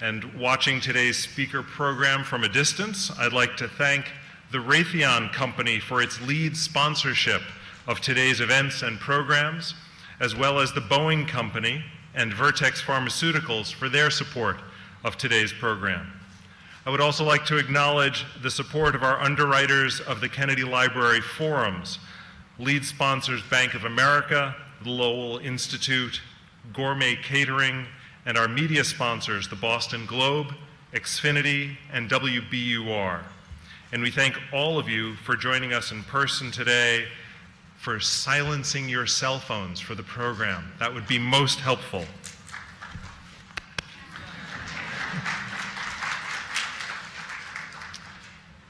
And watching today's speaker program from a distance, I'd like to thank the Raytheon Company for its lead sponsorship of today's events and programs, as well as the Boeing Company and Vertex Pharmaceuticals for their support of today's program. I would also like to acknowledge the support of our underwriters of the Kennedy Library Forums, lead sponsors Bank of America, the Lowell Institute, Gourmet Catering, and our media sponsors, the Boston Globe, Xfinity, and WBUR. And we thank all of you for joining us in person today, for silencing your cell phones for the program. That would be most helpful.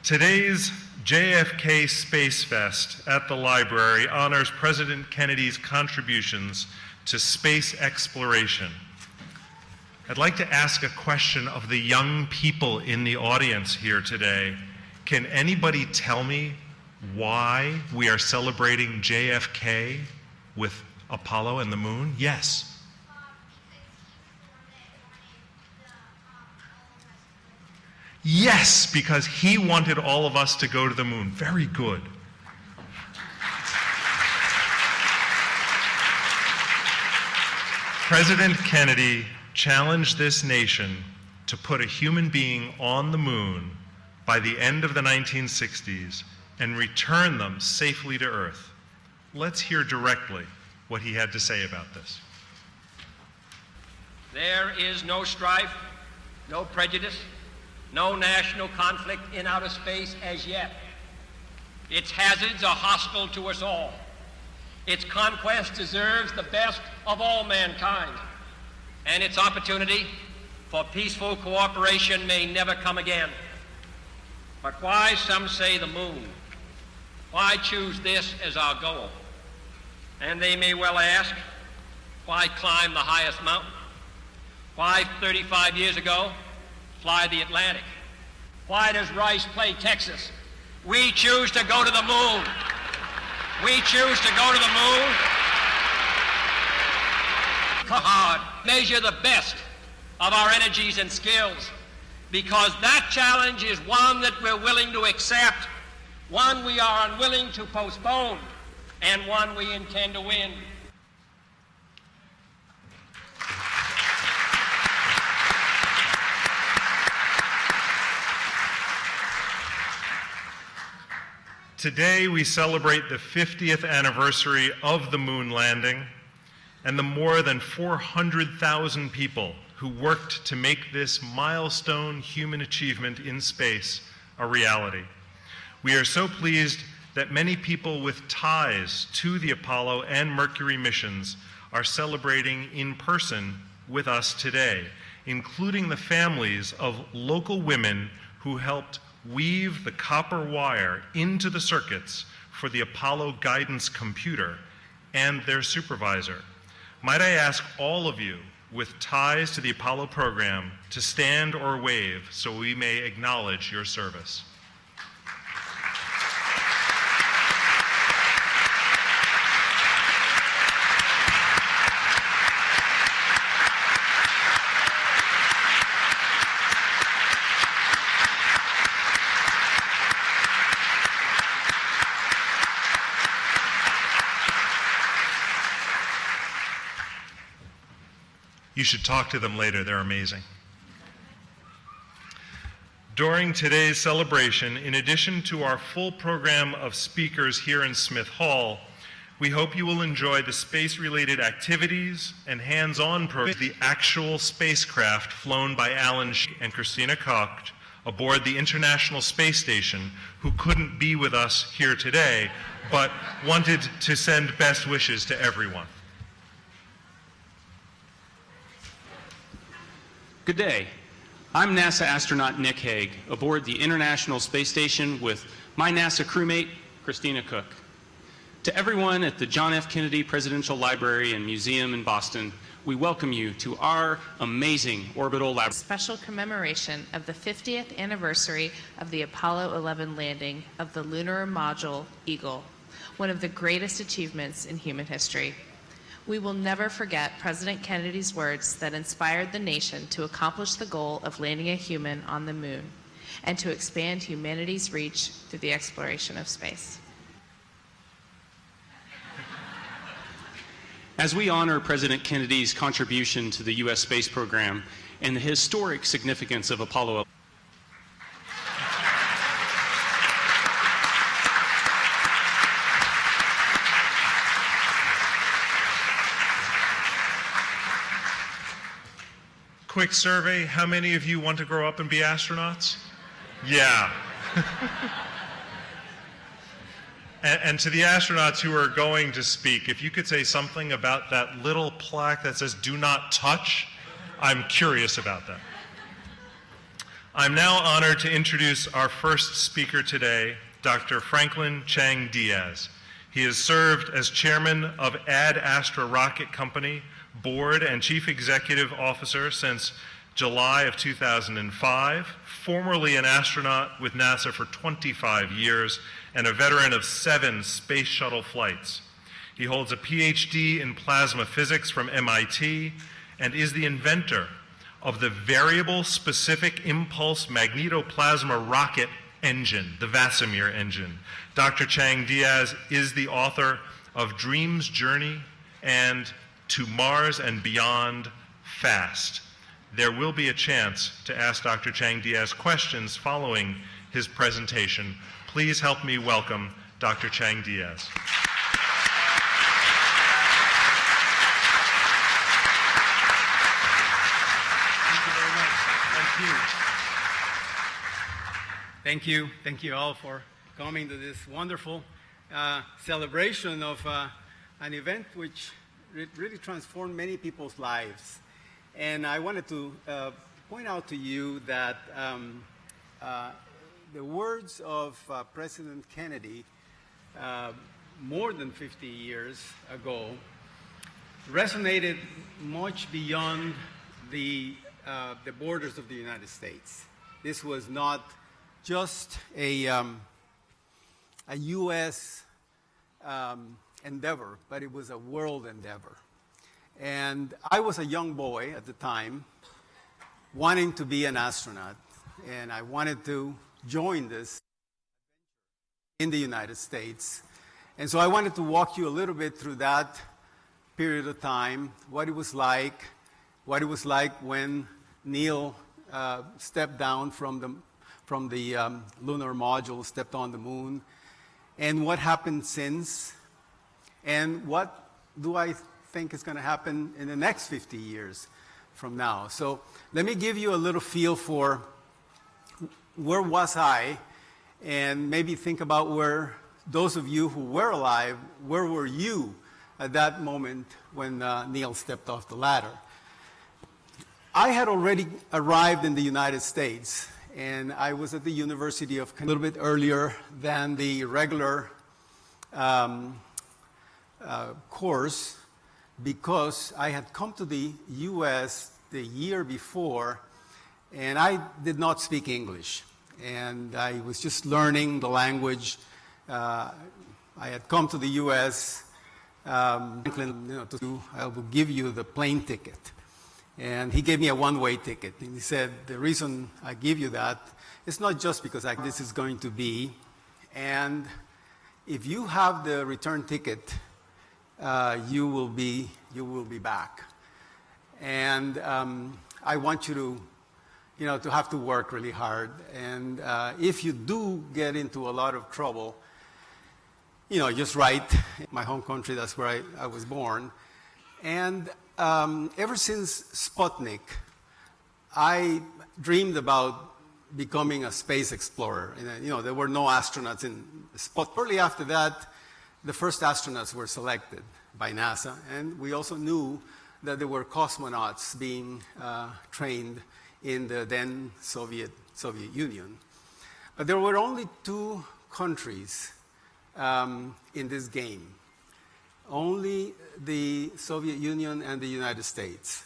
Today's JFK Space Fest at the library honors President Kennedy's contributions to space exploration. I'd like to ask a question of the young people in the audience here today. Can anybody tell me why we are celebrating JFK with Apollo and the moon? Yes. Yes, because he wanted all of us to go to the moon. Very good. President Kennedy challenged this nation to put a human being on the moon by the end of the 1960s and return them safely to Earth. Let's hear directly what he had to say about this. There is no strife, no prejudice, no national conflict in outer space as yet. Its hazards are hostile to us all. Its conquest deserves the best of all mankind, and its opportunity for peaceful cooperation may never come again. But why, some say, the moon? Why choose this as our goal? And they may well ask, why climb the highest mountain? Why, 35 years ago, fly the Atlantic? Why does Rice play Texas? We choose to go to the moon. We choose to go to the moon. Hard. Measure the best of our energies and skills, because that challenge is one that we're willing to accept, one we are unwilling to postpone, and one we intend to win. Today we celebrate the 50th anniversary of the moon landing and the more than 400,000 people who worked to make this milestone human achievement in space a reality. We are so pleased that many people with ties to the Apollo and Mercury missions are celebrating in person with us today, including the families of local women who helped weave the copper wire into the circuits for the Apollo guidance computer and their supervisor. Might I ask all of you with ties to the Apollo program to stand or wave so we may acknowledge your service. You should talk to them later, they're amazing. During today's celebration, in addition to our full program of speakers here in Smith Hall, we hope you will enjoy the space-related activities and hands-on programs, the actual spacecraft flown by Alan and Christina Koch aboard the International Space Station, who couldn't be with us here today, but wanted to send best wishes to everyone. Good day. I'm NASA astronaut Nick Hague aboard the International Space Station with my NASA crewmate, Christina Koch. To everyone at the John F. Kennedy Presidential Library and Museum in Boston, we welcome you to our amazing orbital lab. Special commemoration of the 50th anniversary of the Apollo 11 landing of the lunar module Eagle, one of the greatest achievements in human history. We will never forget President Kennedy's words that inspired the nation to accomplish the goal of landing a human on the moon and to expand humanity's reach through the exploration of space. As we honor President Kennedy's contribution to the U.S. space program and the historic significance of Apollo 11, quick survey, how many of you want to grow up and be astronauts? Yeah. And to the astronauts who are going to speak, if you could say something about that little plaque that says "Do not touch," I'm curious about that. I'm now honored to introduce our first speaker today, Dr. Franklin Chang Diaz. He has served as chairman of Ad Astra Rocket Company, board and chief executive officer since July of 2005, formerly an astronaut with NASA for 25 years, and a veteran of 7 space shuttle flights. He holds a PhD in plasma physics from MIT and is the inventor of the Variable Specific Impulse Magnetoplasma Rocket Engine, the Vasimir engine. Dr. Chang Diaz is the author of Dream's Journey and To Mars and Beyond Fast. There will be a chance to ask Dr. Chang Diaz questions following his presentation. Please help me welcome Dr. Chang Diaz. Thank you very much. Thank you. Thank you all for coming to this wonderful celebration of an event which really transformed many people's lives. And I wanted to point out to you that the words of President Kennedy more than 50 years ago resonated much beyond the borders of the United States. This was not just a U.S. endeavor, but it was a world endeavor. And I was a young boy at the time, wanting to be an astronaut, and I wanted to join this in the United States. And so I wanted to walk you a little bit through that period of time, what it was like when Neil stepped down from the lunar module, stepped on the moon, and what happened since, and what do I think is going to happen in the next 50 years from now. So let me give you a little feel for where was I, and maybe think about where those of you who were alive, where were you at that moment when Neil stepped off the ladder. I had already arrived in the United States, and I was at the University of Connecticut a little bit earlier than the regular course, because I had come to the U.S. the year before, and I did not speak English. And I was just learning the language. I had come to the U.S. Franklin, I will give you the plane ticket. And he gave me a one-way ticket. And he said, the reason I give you that is not just because this is going to be, and if you have the return ticket, you will be back. And I want you to have to work really hard. And if you do get into a lot of trouble, just write. My home country, that's where I was born. And ever since Sputnik, I dreamed about becoming a space explorer. And, there were no astronauts in Sputnik. Shortly after that, the first astronauts were selected by NASA, and we also knew that there were cosmonauts being trained in the then Soviet Union. But there were only 2 countries in this game. Only the Soviet Union and the United States.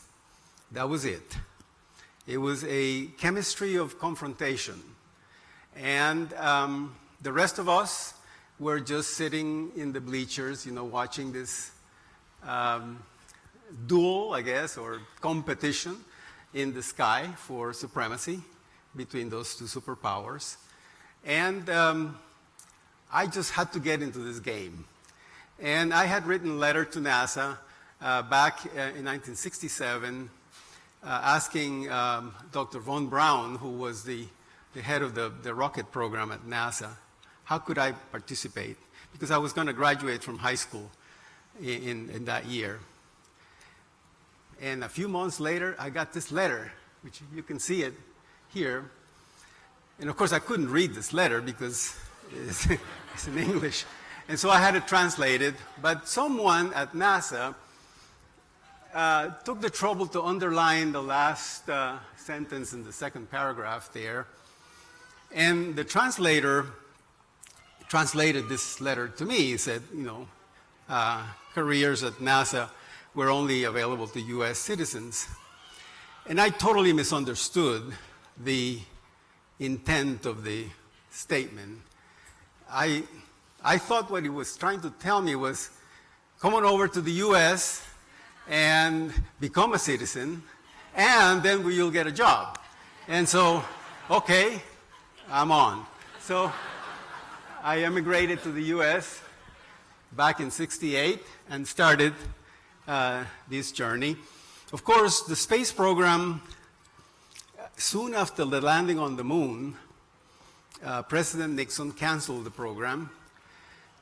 That was it. It was a chemistry of confrontation. And the rest of us were just sitting in the bleachers, watching this duel, I guess, or competition in the sky for supremacy between those two superpowers. And I just had to get into this game. And I had written a letter to NASA back in 1967 asking Dr. von Braun, who was the head of the rocket program at NASA, how could I participate? Because I was going to graduate from high school in that year. And a few months later, I got this letter, which you can see it here. And of course, I couldn't read this letter because it's in English. And so I had it translated. But someone at NASA took the trouble to underline the last sentence in the second paragraph there. And the translator translated this letter to me. He said, careers at NASA were only available to U.S. citizens. And I totally misunderstood the intent of the statement. I thought what he was trying to tell me was, come on over to the U.S. and become a citizen, and then you'll get a job. And so, okay, I'm on. So I emigrated to the U.S. back in '68 and started this journey. Of course, the space program, soon after the landing on the moon, President Nixon canceled the program,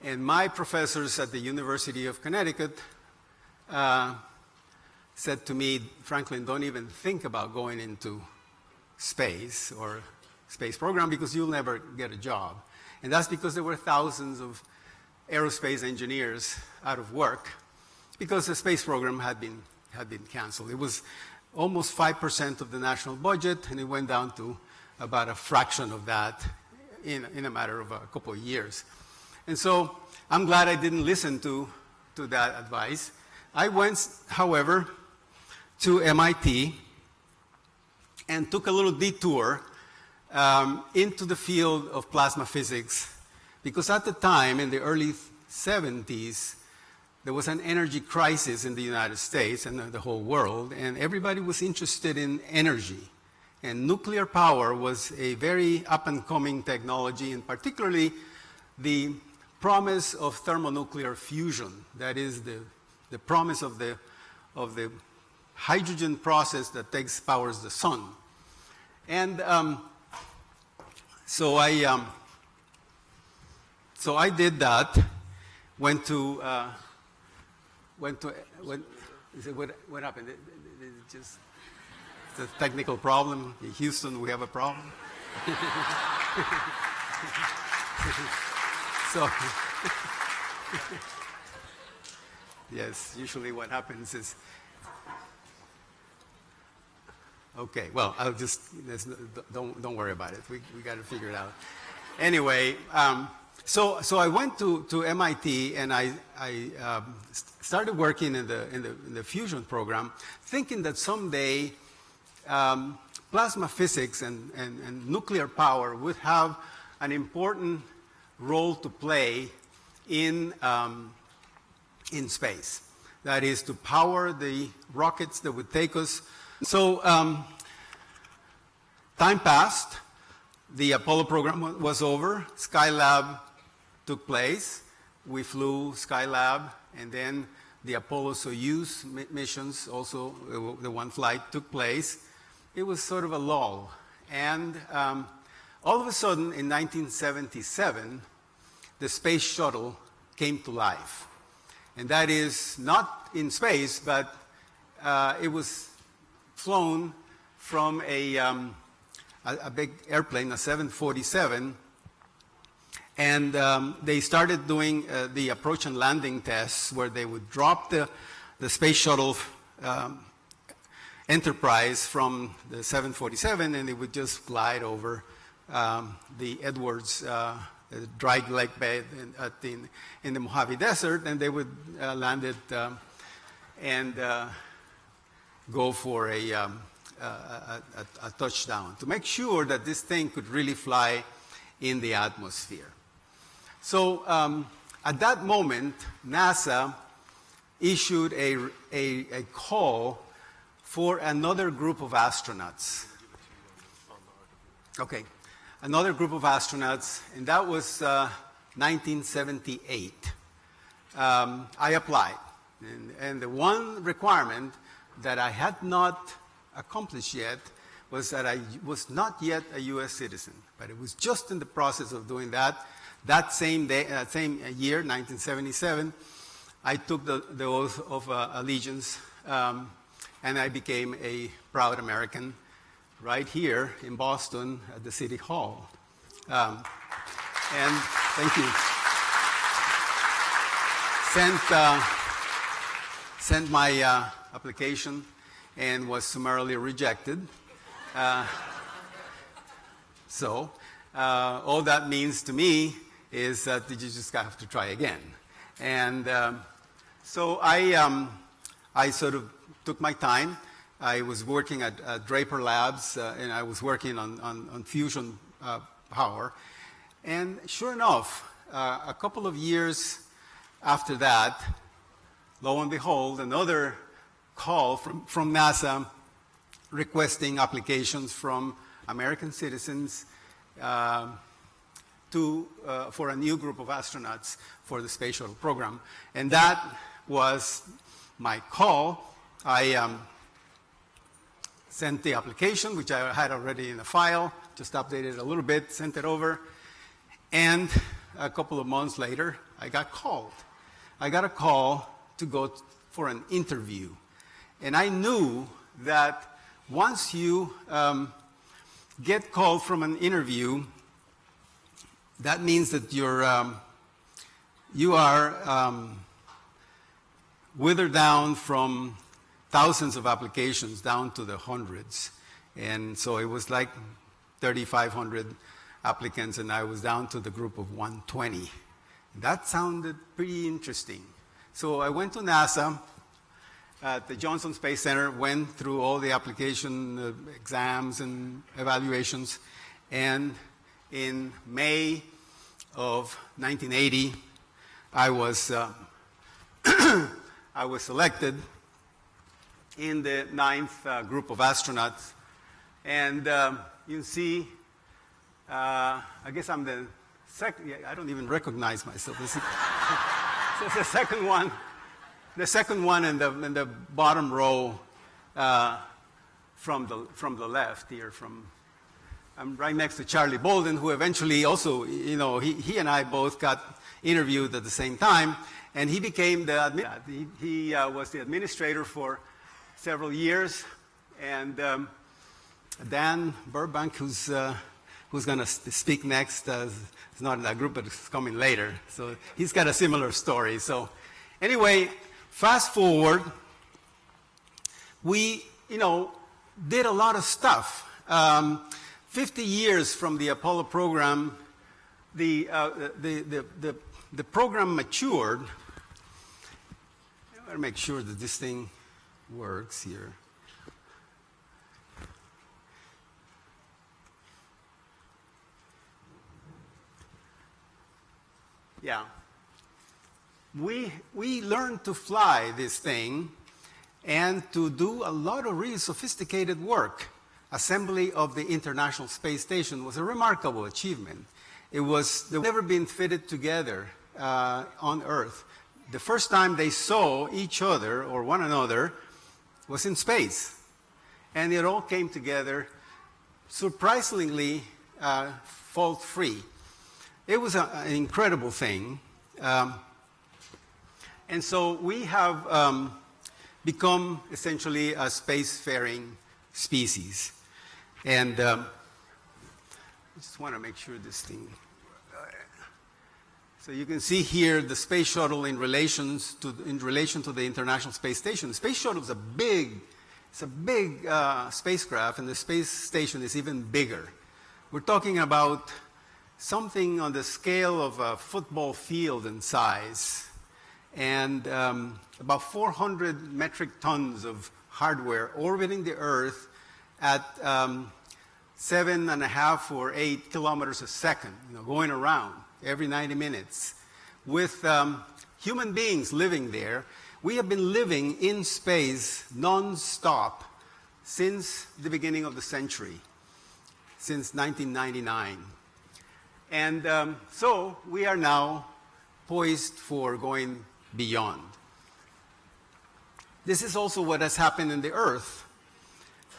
and my professors at the University of Connecticut said to me, Franklin, don't even think about going into space or space program because you'll never get a job. And that's because there were thousands of aerospace engineers out of work because the space program had been canceled. It was almost 5% of the national budget, and it went down to about a fraction of that in a matter of a couple of years. And so I'm glad I didn't listen to that advice. I went, however, to MIT and took a little detour into the field of plasma physics, because at the time, in the early 70s, there was an energy crisis in the United States and the whole world, and everybody was interested in energy. And nuclear power was a very up-and-coming technology, and particularly the promise of thermonuclear fusion. That is the promise of the hydrogen process that powers the sun. And so I did that. What happened? It's a technical problem. In Houston, we have a problem. So, yes, usually what happens is, okay, well, don't worry about it. We got to figure it out. Anyway, so I went to MIT and I started working in the fusion program, thinking that someday plasma physics and nuclear power would have an important role to play in space. That is, to power the rockets that would take us. So time passed. The Apollo program was over. Skylab took place. We flew Skylab, and then the Apollo-Soyuz missions, also the one flight, took place. It was sort of a lull. And all of a sudden, in 1977, the space shuttle came to life. And that is not in space, but it was flown from a big airplane, a 747, and they started doing the approach and landing tests where they would drop the space shuttle Enterprise from the 747, and it would just glide over the Edwards dry lake bed in the Mojave Desert, and they would land it and go for a touchdown to make sure that this thing could really fly in the atmosphere. So at that moment, NASA issued a call for another group of astronauts. Okay, another group of astronauts, and that was 1978. I applied, and the one requirement that I had not accomplished yet was that I was not yet a U.S. citizen, but it was just in the process of doing that. That same day, same year, 1977, I took the oath of allegiance, and I became a proud American right here in Boston at the City Hall. And thank you. Sent my application and was summarily rejected. So all that means to me is that you just have to try again. And so I sort of took my time. I was working at Draper Labs, and I was working on fusion power. And sure enough, a couple of years after that, lo and behold, another call from NASA requesting applications from American citizens for a new group of astronauts for the space shuttle program. And that was my call. I sent the application, which I had already in the file, just updated it a little bit, sent it over, and a couple of months later, I got called. I got a call to go for an interview. And I knew that once you get called from an interview, that means that you are withered down from thousands of applications down to the hundreds. And so it was like 3,500 applicants, and I was down to the group of 120. That sounded pretty interesting. So I went to NASA at the Johnson Space Center, went through all the application exams and evaluations, and in May of 1980, I was selected in the 9th group of astronauts. And you see, I guess I'm the second. Yeah, I don't even recognize myself. This is the second one. The second one in the bottom row from the left here. I'm right next to Charlie Bolden, who eventually also, he and I both got interviewed at the same time, and he became he was the administrator for several years, and Dan Burbank, who's going to speak next, is not in that group, but is coming later. So he's got a similar story. So anyway, fast forward, we, did a lot of stuff. 50 years from the Apollo program, the program matured. I better make sure that this thing works here. Yeah. We learned to fly this thing and to do a lot of really sophisticated work. Assembly of the International Space Station was a remarkable achievement. They've never been fitted together on Earth. The first time they saw each other or one another was in space. And it all came together surprisingly fault-free. It was an incredible thing. And so we have become essentially a spacefaring species. And I just want to make sure this thing. So you can see here the space shuttle in relation to the International Space Station. The space shuttle is a big spacecraft, and the space station is even bigger. We're talking about something on the scale of a football field in size, and about 400 metric tons of hardware orbiting the Earth at 7.5 or 8 kilometers a second, going around every 90 minutes, with human beings living there. We have been living in space non-stop since the beginning of the century, since 1999. And so we are now poised for going beyond. This is also what has happened in the Earth.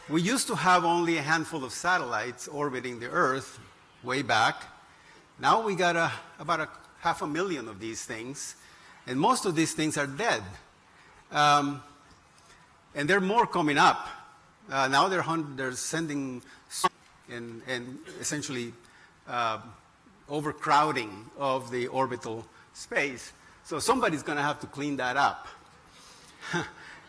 We used to have only a handful of satellites orbiting the Earth way back. Now we got about 500,000 of these things, and most of these things are dead. And there are more coming up. Now they're sending and essentially overcrowding of the orbital space. So somebody's going to have to clean that up.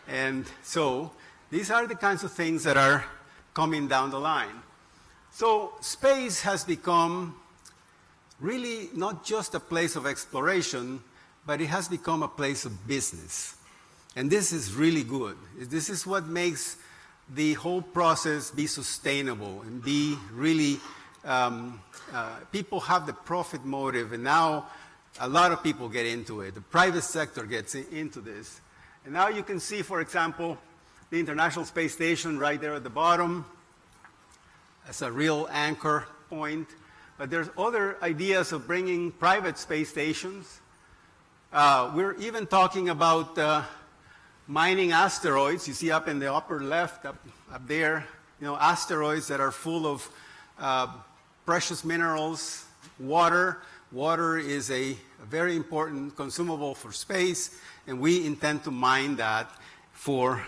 And so these are the kinds of things that are coming down the line. So space has become really not just a place of exploration, but it has become a place of business. And this is really good. This is what makes the whole process be sustainable and be really, people have the profit motive, and now a lot of people get into it. The private sector gets into this. And now you can see, for example, the International Space Station right there at the bottom as a real anchor point. But there's other ideas of bringing private space stations. We're even talking about mining asteroids. You see up in the upper left, up there, asteroids that are full of precious minerals, water. Water is a very important consumable for space, and we intend to mine that for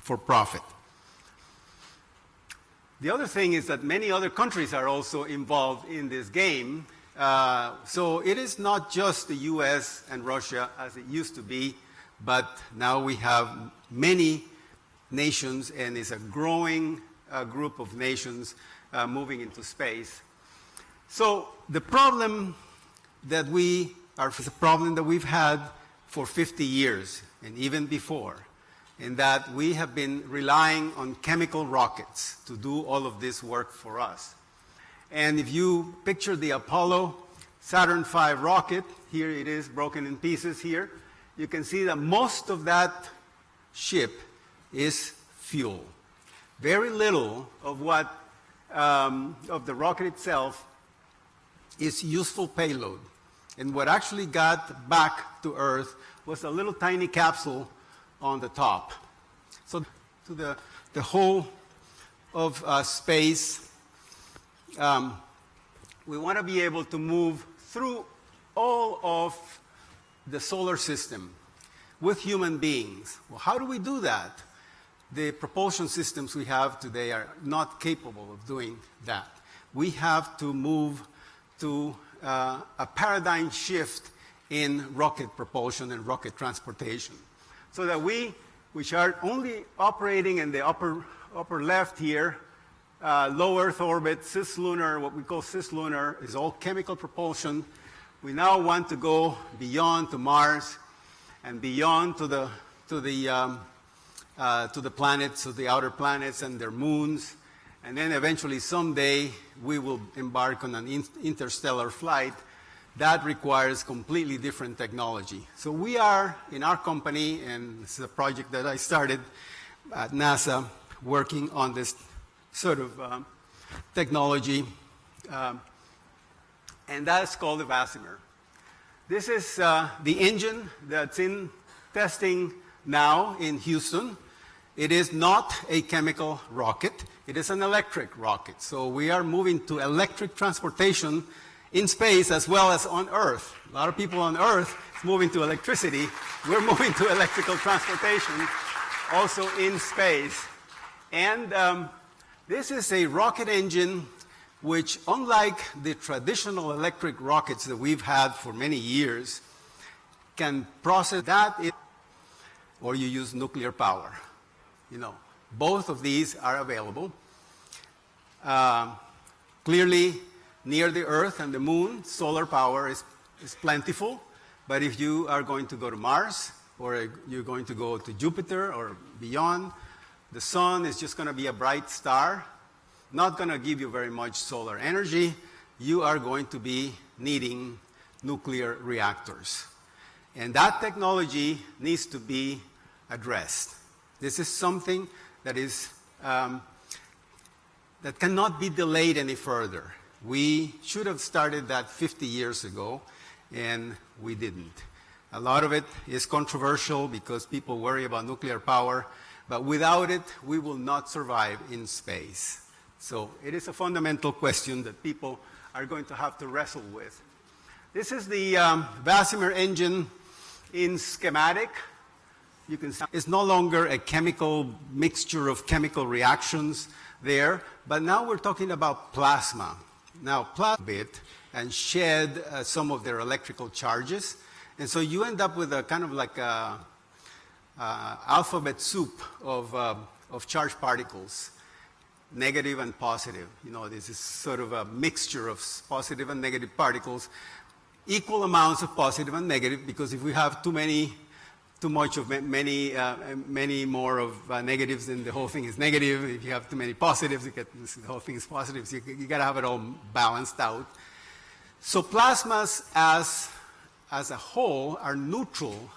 profit. The other thing is that many other countries are also involved in this game. So it is not just the US and Russia as it used to be, but now we have many nations, and it's a growing group of nations moving into space. So the problem that we've had for 50 years and even before, in that we have been relying on chemical rockets to do all of this work for us. And if you picture the Apollo Saturn V rocket, here it is broken in pieces here, you can see that most of that ship is fuel. Very little of of the rocket itself is useful payload. And what actually got back to Earth was a little tiny capsule on the top. So to the whole of space, we want to be able to move through all of the solar system with human beings. Well, how do we do that? The propulsion systems we have today are not capable of doing that. We have to move to a paradigm shift in rocket propulsion and rocket transportation, so that we, which are only operating in the upper left here, low Earth orbit, cislunar, what we call cislunar, is all chemical propulsion. We now want to go beyond to Mars and beyond to the planets, to the outer planets and their moons. And then eventually someday we will embark on an interstellar flight that requires completely different technology. So we are, in our company, and this is a project that I started at NASA, working on this sort of technology, and that's called the Vasimer. This is the engine that's in testing now in Houston. It is not a chemical rocket. It is an electric rocket. So we are moving to electric transportation in space as well as on Earth. A lot of people on Earth is moving to electricity. We're moving to electrical transportation also in space. And this is a rocket engine which, unlike the traditional electric rockets that we've had for many years, can process that, or you use nuclear power. Both of these are available. Clearly, near the Earth and the Moon, solar power is plentiful. But if you are going to go to Mars, or you're going to go to Jupiter or beyond, the sun is just going to be a bright star, not going to give you very much solar energy. You are going to be needing nuclear reactors. And that technology needs to be addressed. This is something that is that cannot be delayed any further. We should have started that 50 years ago, and we didn't. A lot of it is controversial because people worry about nuclear power, but without it, we will not survive in space. So it is a fundamental question that people are going to have to wrestle with. This is the Vasimer engine in schematic. You can see it's no longer a chemical mixture of chemical reactions there, but now we're talking about plasma. Now, plasma bit and shed some of their electrical charges, and so you end up with a kind of like a alphabet soup of charged particles, negative and positive. You know, this is sort of a mixture of positive and negative particles, equal amounts of positive and negative, because if we have too much of many more of negatives, then the whole thing is negative. If you have too many positives, the whole thing is positive. So you got to have it all balanced out. So plasmas as a whole are neutral,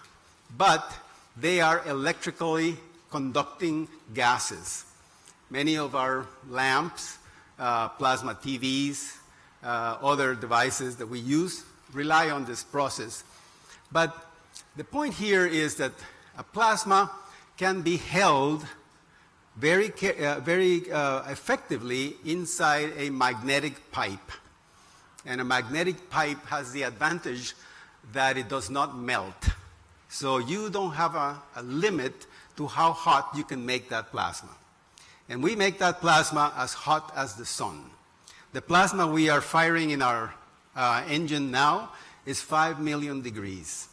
but they are electrically conducting gases. Many of our lamps, plasma TVs, other devices that we use rely on this process. But the point here is that a plasma can be held very effectively inside a magnetic pipe. And a magnetic pipe has the advantage that it does not melt. So you don't have a limit to how hot you can make that plasma. And we make that plasma as hot as the sun. The plasma we are firing in our engine now is 5 million degrees.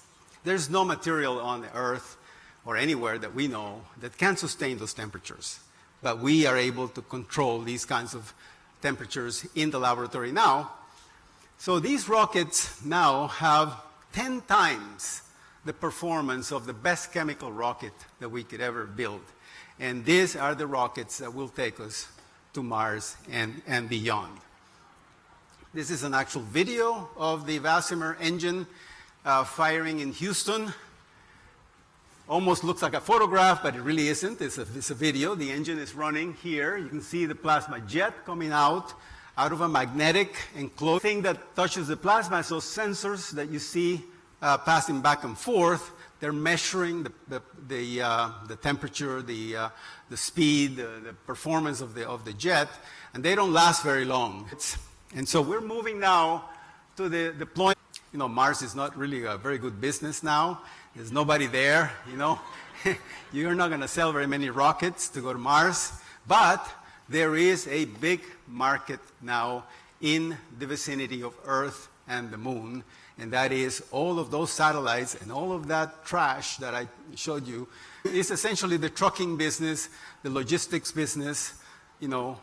There's no material on the Earth or anywhere that we know that can sustain those temperatures. But we are able to control these kinds of temperatures in the laboratory now. So these rockets now have 10 times the performance of the best chemical rocket that we could ever build. And these are the rockets that will take us to Mars and beyond. This is an actual video of the Vasimer engine firing in Houston. Almost looks like a photograph, but it really isn't. It's a video. The engine is running here. You can see the plasma jet coming out of a magnetic enclosed thing that touches the plasma. So sensors that you see passing back and forth, they're measuring the temperature, the speed, the performance of the jet, and they don't last very long. And so we're moving now to the deployment. You know, Mars is not really a very good business now. There's nobody there, you know. You're not going to sell very many rockets to go to Mars. But there is a big market now in the vicinity of Earth and the Moon. And that is all of those satellites and all of that trash that I showed you is essentially the trucking business, the logistics business, you know,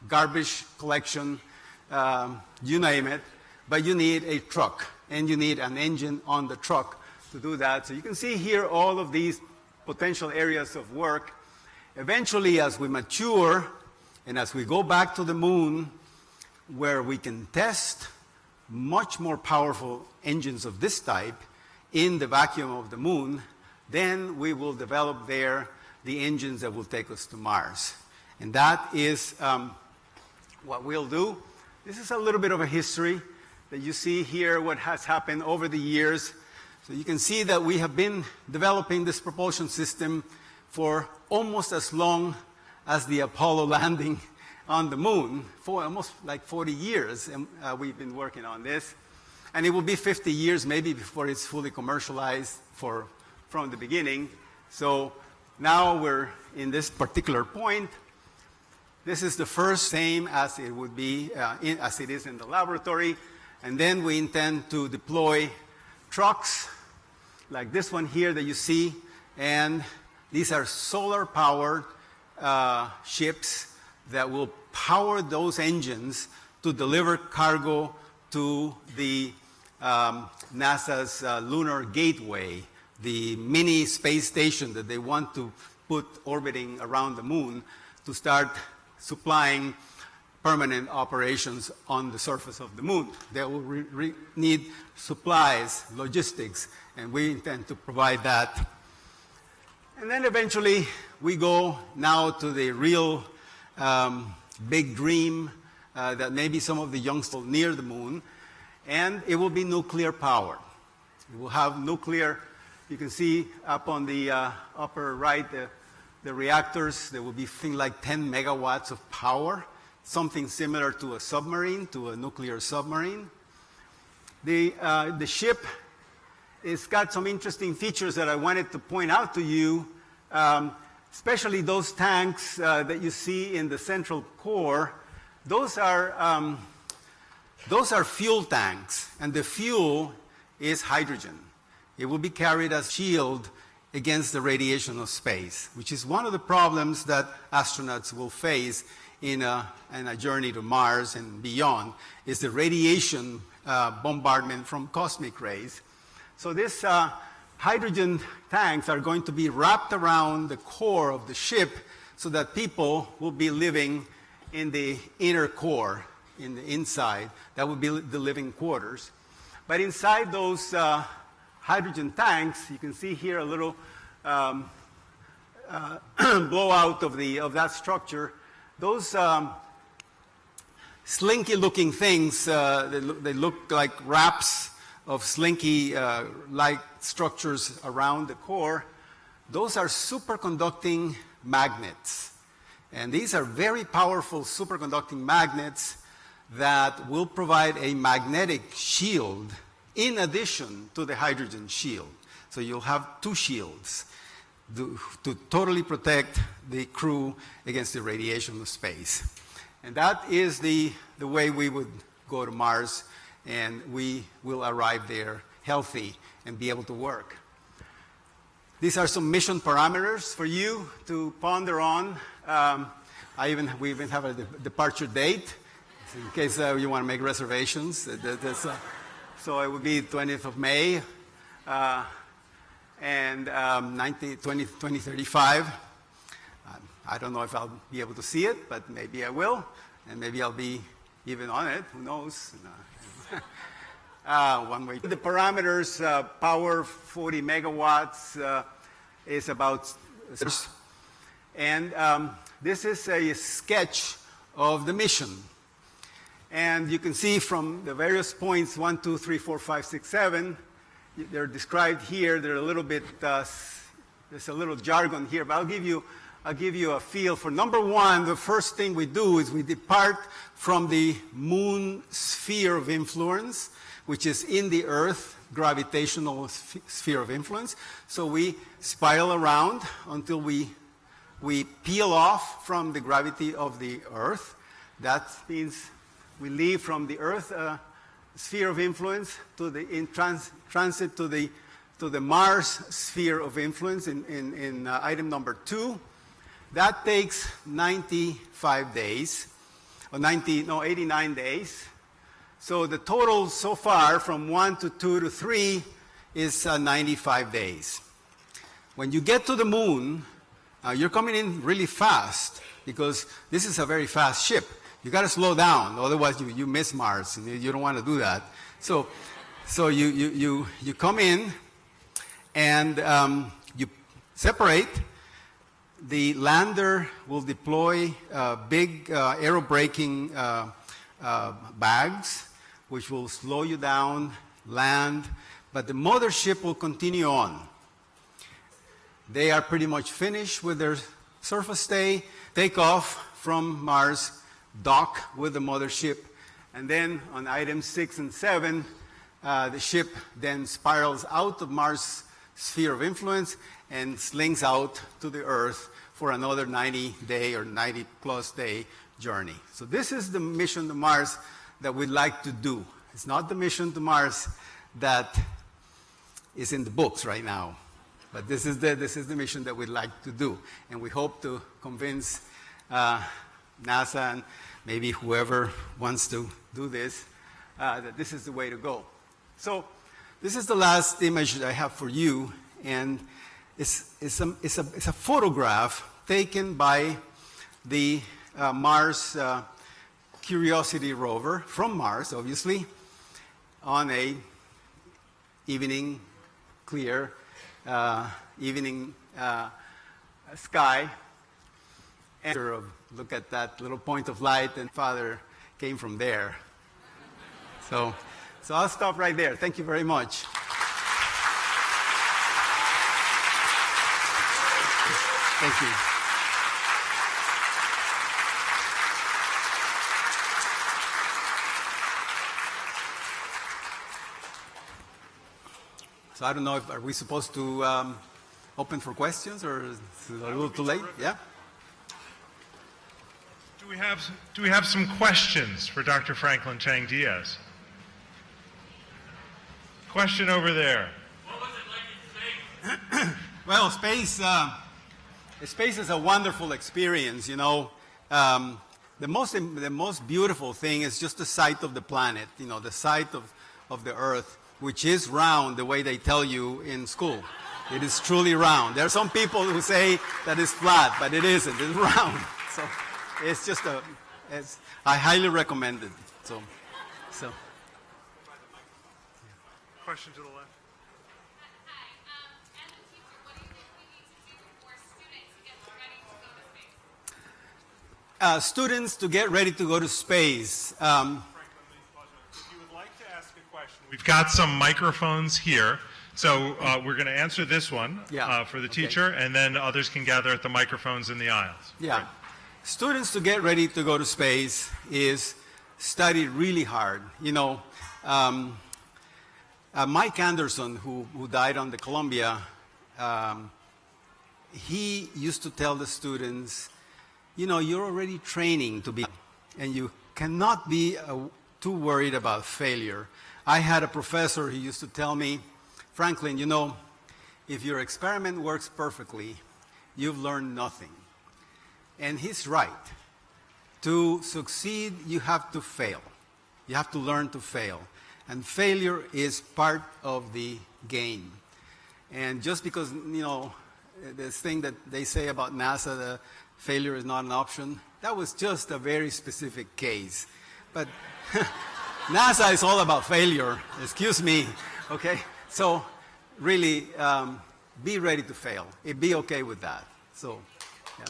garbage collection, you name it. But you need a truck, and you need an engine on the truck to do that. So you can see here all of these potential areas of work. Eventually, as we mature and as we go back to the Moon, where we can test much more powerful engines of this type in the vacuum of the Moon, then we will develop there the engines that will take us to Mars. And that is what we'll do. This is a little bit of a history that you see here, what has happened over the years. So you can see that we have been developing this propulsion system for almost as long as the Apollo landing on the Moon, for almost like 40 years, and we've been working on this. And it will be 50 years maybe before it's fully commercialized from the beginning. So now we're in this particular point. This is the first, same as it would be, as it is in the laboratory. And then we intend to deploy trucks like this one here that you see. And these are solar-powered ships that will power those engines to deliver cargo to the NASA's Lunar Gateway, the mini space station that they want to put orbiting around the Moon to start supplying permanent operations on the surface of the moon. They will need supplies, logistics, and we intend to provide that. And then eventually we go now to the real big dream that maybe some of the youngsters near the moon, and it will be nuclear power. It will have nuclear, you can see up on the upper right, the reactors. There will be things like 10 megawatts of power, something similar to a submarine, to a nuclear submarine. The ship has got some interesting features that I wanted to point out to you, especially those tanks that you see in the central core. Those are fuel tanks, and the fuel is hydrogen. It will be carried as shield against the radiation of space, which is one of the problems that astronauts will face in a journey to Mars and beyond, is the radiation bombardment from cosmic rays. So these hydrogen tanks are going to be wrapped around the core of the ship so that people will be living in the inner core, in the inside. That would be the living quarters. But inside those hydrogen tanks, you can see here a little blowout of that structure. Those slinky-looking things, they look like wraps of slinky-like structures around the core. Those are superconducting magnets. And these are very powerful superconducting magnets that will provide a magnetic shield in addition to the hydrogen shield. So you'll have two shields to totally protect the crew against the radiation of space. And that is the way we would go to Mars, and we will arrive there healthy and be able to work. These are some mission parameters for you to ponder on. We even have a departure date in case you want to make reservations. So it would be 20th of May and 2035. I don't know if I'll be able to see it, but maybe I will, and maybe I'll be even on it. Who knows? One way. The parameters: power 40 megawatts is about, and this is a sketch of the mission. And you can see from the various points 1, 2, 3, 4, 5, 6, 7. They're described here. They're a little bit. There's a little jargon here, but I'll give you a feel for number one. The first thing we do is we depart from the moon sphere of influence, which is in the Earth gravitational sphere of influence. So we spiral around until we peel off from the gravity of the Earth. That means we leave from the Earth sphere of influence to transit to the Mars sphere of influence in item number 2. That takes 95 days, or 89 days. So the total so far from 1 to 2 to 3 is 95 days. When you get to the moon, you're coming in really fast because this is a very fast ship. You got to slow down, otherwise you miss Mars, and you don't want to do that. So you come in and you separate. The lander will deploy big aerobraking bags, which will slow you down, land, but the mothership will continue on. They are pretty much finished with their surface stay, take off from Mars, dock with the mothership, and then on items 6 and 7, the ship then spirals out of Mars' sphere of influence and slings out to the Earth for another 90-day or 90-plus day journey. So this is the mission to Mars that we'd like to do. It's not the mission to Mars that is in the books right now, but this is the mission that we'd like to do, and we hope to convince NASA and maybe whoever wants to do this, that this is the way to go. So this is the last image that I have for you, and it's a photograph taken by the Mars Curiosity rover from Mars, obviously, on a evening, clear evening sky. And look at that little point of light, and Father came from there. So I'll stop right there. Thank you very much. Thank you. So I don't know if are we supposed to open for questions, or is it a little too late? Yeah. Do we have some questions for Dr. Franklin Chang Diaz? Question over there. What was it like in space? Well, space is a wonderful experience. You know, the most beautiful thing is just the sight of the planet. You know, the sight of the Earth, which is round the way they tell you in school. It is truly round. There are some people who say that it's flat, but it isn't. It's round. So it's just I highly recommend it. So. Question to the left. Students to get ready to go to space. If you would like to ask a question, we've got some microphones here. So we're going to answer this one for the teacher, and then others can gather at the microphones in the aisles. Yeah. Right. Students to get ready to go to space is study really hard. You know, Mike Anderson, who died on the Columbia, he used to tell the students, you know, you're already training to be, and you cannot be too worried about failure. I had a professor who used to tell me, Franklin, you know, if your experiment works perfectly, you've learned nothing. And he's right. To succeed, you have to fail. You have to learn to fail. And failure is part of the game. And just because, you know, this thing that they say about NASA, the failure is not an option, that was just a very specific case. But NASA is all about failure, excuse me, okay? So really, be ready to fail. Be okay with that. So, yeah.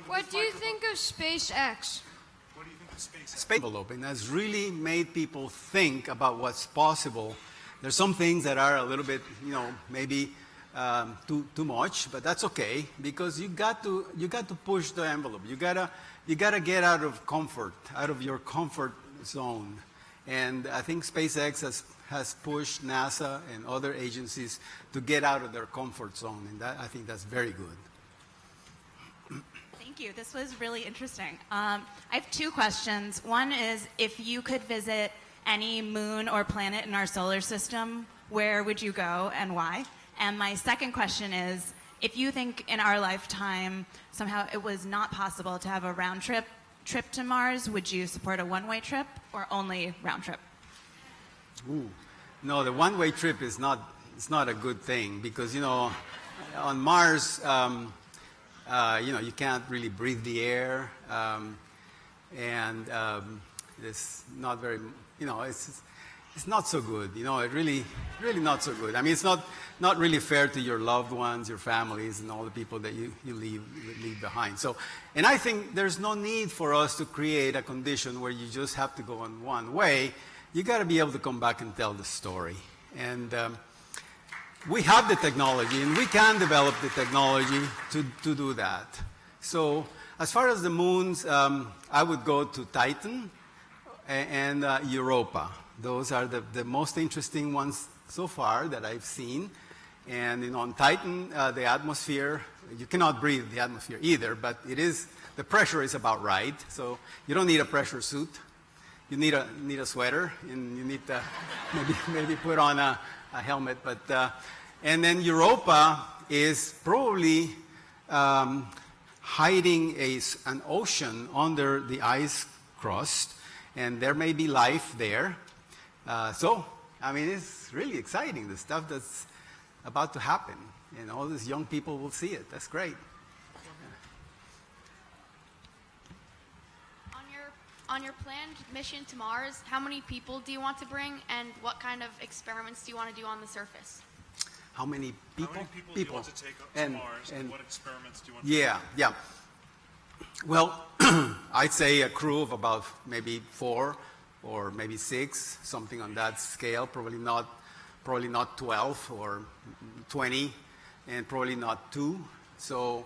What do you think of SpaceX? What do you think of SpaceX? Space envelope has really made people think about what's possible. There's some things that are a little bit, you know, maybe too much, but that's okay, because you got to push the envelope. You gotta get out of your comfort zone. And I think SpaceX has pushed NASA and other agencies to get out of their comfort zone, and I think that's very good. Thank you. This was really interesting. I have two questions. One is, if you could visit any moon or planet in our solar system, where would you go and why? And my second question is, if you think in our lifetime somehow it was not possible to have a round trip to Mars, would you support a one-way trip or only round trip? Ooh. No, the one-way trip is not a good thing, because, you know, on Mars, you know, you can't really breathe the air, and it's not very, you know, it's not so good. You know, it really not so good. I mean, it's not really fair to your loved ones, your families, and all the people that you leave behind. So, and I think there's no need for us to create a condition where you just have to go on one way. You got to be able to come back and tell the story. And we have the technology, and we can develop the technology to do that. So as far as the moons, I would go to Titan and Europa. Those are the most interesting ones so far that I've seen. And, you know, on Titan, the atmosphere, you cannot breathe the atmosphere either, but the pressure is about right. So you don't need a pressure suit. You need a sweater, and you need to maybe put on a helmet. But and then Europa is probably hiding an ocean under the ice crust, and there may be life there. So, I mean, it's really exciting, the stuff that's about to happen. and all these young people will see it. That's great. On your planned mission to Mars, how many people do you want to bring, and what kind of experiments do you want to do on the surface? How many people? How many people do you want to take up to Mars, and what experiments do you want to do? Yeah. Well, I'd say a crew of about maybe 4 or maybe 6, something on that scale. Probably not 12 or 20, and probably not 2. So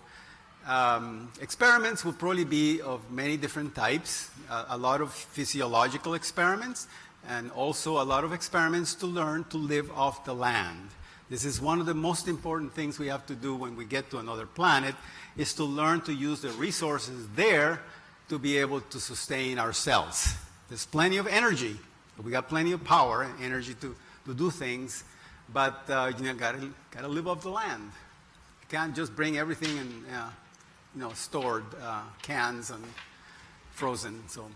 experiments will probably be of many different types. A lot of physiological experiments, and also a lot of experiments to learn to live off the land. This is one of the most important things we have to do when we get to another planet, is to learn to use the resources there to be able to sustain ourselves. There's plenty of energy. We got plenty of power and energy to do things, but you gotta live off the land. You can't just bring everything in stored cans and frozen. So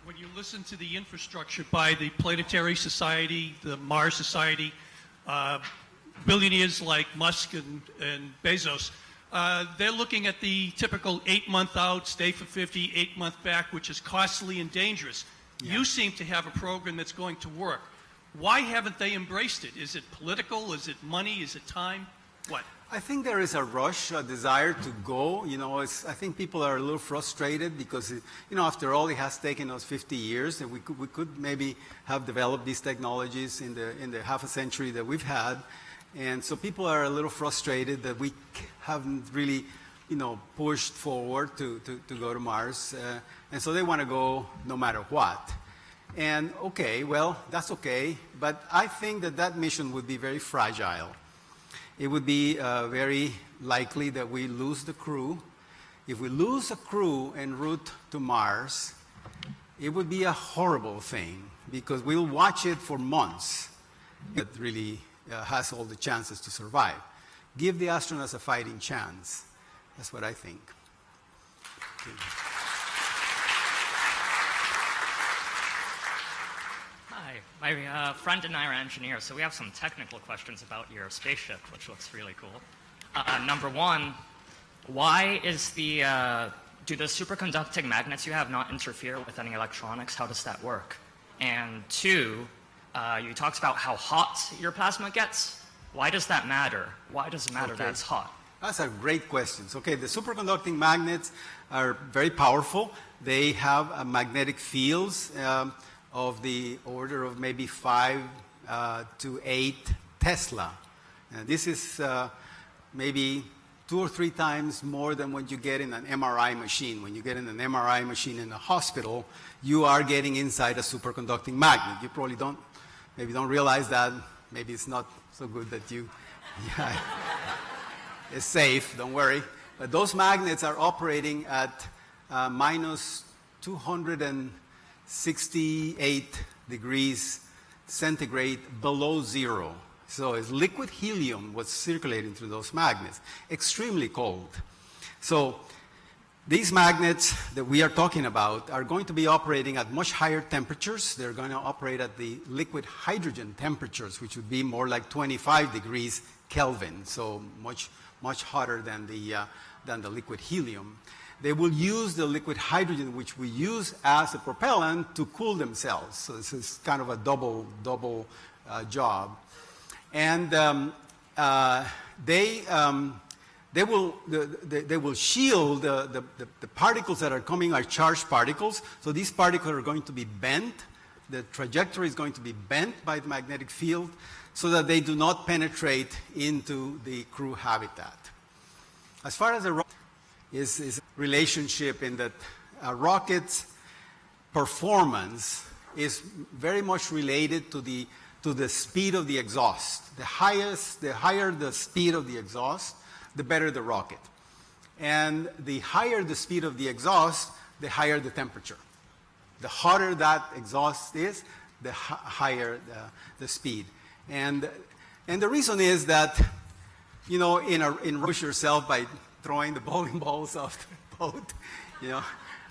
when you listen to the infrastructure by the Planetary Society, the Mars Society, billionaires like Musk and Bezos, they're looking at the typical 8-month out, stay for 50, 8-month back, which is costly and dangerous. Yeah. You seem to have a program that's going to work. Why haven't they embraced it? Is it political? Is it money? Is it time? What? I think there is a rush, a desire to go. I think people are a little frustrated because, after all, it has taken us 50 years, and we could maybe have developed these technologies in the half a century that we've had. And so people are a little frustrated that we haven't really, pushed forward to go to Mars. And so they want to go no matter what. And okay, well, that's okay. But I think that mission would be very fragile. It would be very likely that we lose the crew. If we lose a crew en route to Mars, it would be a horrible thing because we'll watch it for months. It really has all the chances to survive. Give the astronauts a fighting chance. That's what I think. Okay. Hi, my friend and I are engineers, so we have some technical questions about your spaceship, which looks really cool. Number one, why is do the superconducting magnets you have not interfere with any electronics? How does that work? And two, you talked about how hot your plasma gets. Why does that matter? Why does it matter that it's hot? That's a great question. Okay, the superconducting magnets are very powerful. They have magnetic fields of the order of maybe 5 to 8 Tesla. This is maybe 2 or 3 times more than what you get in an MRI machine. When you get in an MRI machine in a hospital, you are getting inside a superconducting magnet. You probably don't realize that. Maybe it's not so good that it's safe, don't worry. But those magnets are operating at minus 268 degrees centigrade below zero. So it's liquid helium what's circulating through those magnets, extremely cold. So these magnets that we are talking about are going to be operating at much higher temperatures. They're going to operate at the liquid hydrogen temperatures, which would be more like 25 degrees Kelvin, so much hotter than the liquid helium. They will use the liquid hydrogen, which we use as a propellant, to cool themselves. So this is kind of a double job. And they will shield the particles that are coming are charged particles. So these particles are going to be bent. The trajectory is going to be bent by the magnetic field so that they do not penetrate into the crew habitat. As far as the rocket is relationship in that a rocket's performance is very much related to the speed of the exhaust. The higher the speed of the exhaust, the better the rocket. And the higher the speed of the exhaust, the higher the temperature. The hotter that exhaust is, the higher the speed. And the reason is that, in rush yourself by throwing the bowling balls off the boat,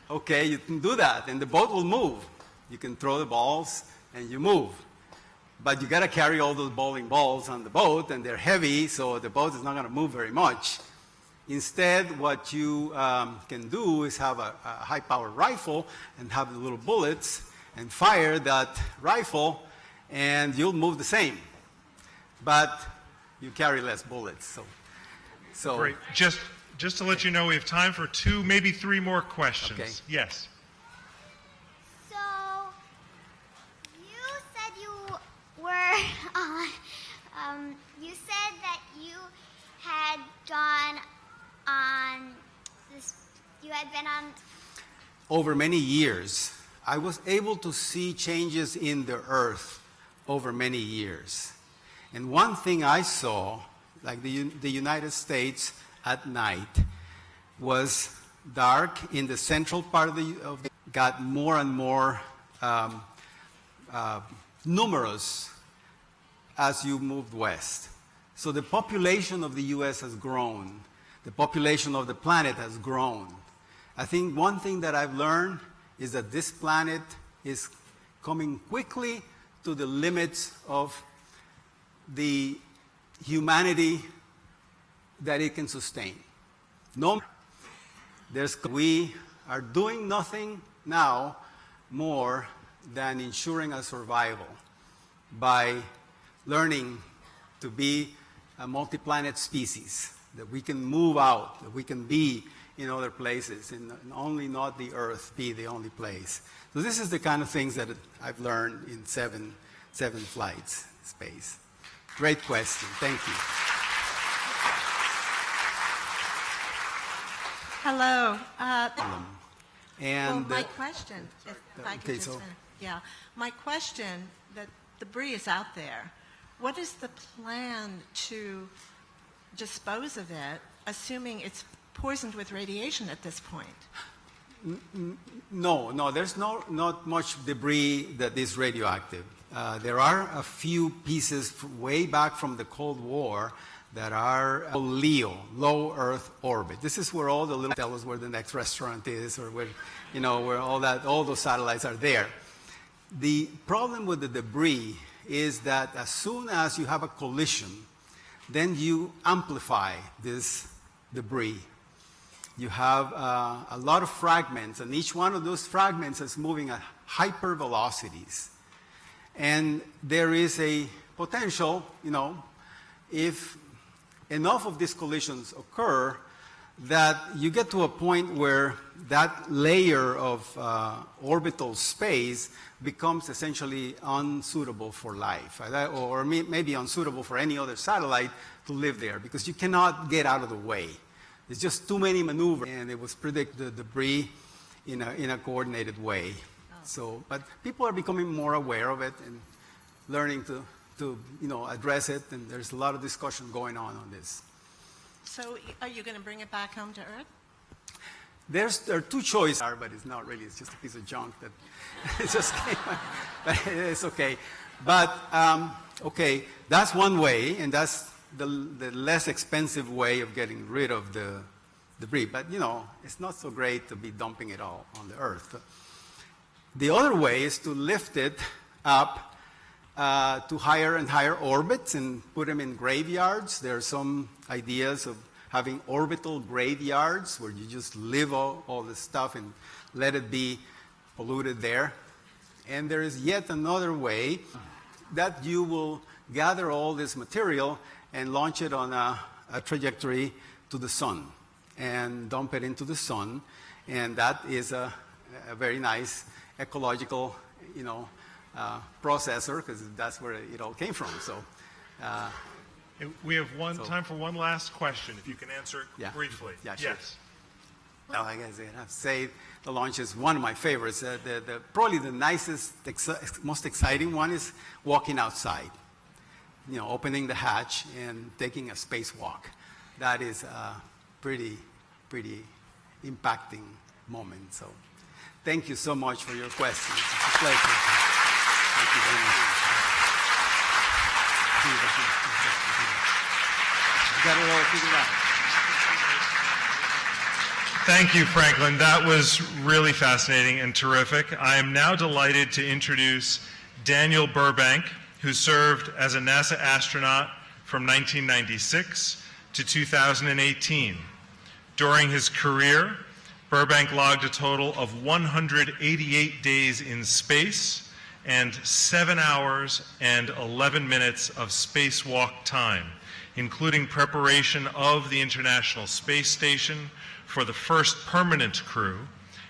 okay, you can do that, and the boat will move. You can throw the balls, and you move. but you got to carry all those bowling balls on the boat, and they're heavy, so the boat is not going to move very much. Instead, what you can do is have a high-powered rifle and have the little bullets and fire that rifle, and you'll move the same. But you carry less bullets. So Great. Just to let you know, we have time for 2, maybe 3 more questions. Okay. Yes. So, you said you were, you said that you had gone on this, you had been on. Over many years, I was able to see changes in the Earth over many years. And one thing I saw, like the United States at night, was dark in the central part of the got more and more numerous as you moved west. So the population of the U.S. has grown. The population of the planet has grown. I think one thing that I've learned is that this planet is coming quickly to the limits of the humanity that it can sustain. We are doing nothing now more than ensuring our survival by learning to be a multi-planet species, that we can move out, that we can be in other places, and only not the Earth be the only place. So this is the kind of things that I've learned in seven flights space. Great question. Thank you. Hello. And my question, if I could just finish. Yeah. My question, that debris is out there. What is the plan to dispose of it, assuming it's poisoned with radiation at this point? No, there's not much debris that is radioactive. There are a few pieces way back from the Cold War that are LEO, low Earth orbit. This is where all the little tell us where the next restaurant is, or where, where all those satellites are there. The problem with the debris is that as soon as you have a collision, then you amplify this debris. You have a lot of fragments, and each one of those fragments is moving at hyper velocities. And there is a potential, if enough of these collisions occur, that you get to a point where that layer of orbital space becomes essentially unsuitable for life, or maybe unsuitable for any other satellite to live there, because you cannot get out of the way. There's just too many maneuvers, and it was predicted the debris in a coordinated way. So, but people are becoming more aware of it and learning to address it, and there's a lot of discussion going on this. So are you going to bring it back home to Earth? There are 2 choices, but it's not really. It's just a piece of junk that it just came. But it's okay. But okay, that's one way, and that's the less expensive way of getting rid of the debris. But it's not so great to be dumping it all on the Earth. The other way is to lift it up to higher and higher orbits and put them in graveyards. There are some ideas of having orbital graveyards where you just leave all this stuff and let it be polluted there. And there is yet another way that you will gather all this material and launch it on a trajectory to the sun and dump it into the sun. And that is a very nice ecological, processor, because that's where it all came from. So we have time for one last question, if you can answer it briefly. Yeah, sure. Yes. Well, I guess I have to say the launch is one of my favorites. Probably the nicest, most exciting one is walking outside. Opening the hatch and taking a spacewalk. That is a pretty impacting moment. So thank you so much for your questions. It's a pleasure. Thank you very much. You got it all figured out. Thank you, Franklin. That was really fascinating and terrific. I am now delighted to introduce Daniel Burbank, who served as a NASA astronaut from 1996 to 2018. During his career, Burbank logged a total of 188 days in space and 7 hours and 11 minutes of spacewalk time, including preparation of the International Space Station for the first permanent crew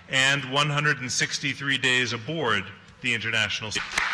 and 163 days aboard the International Space Station.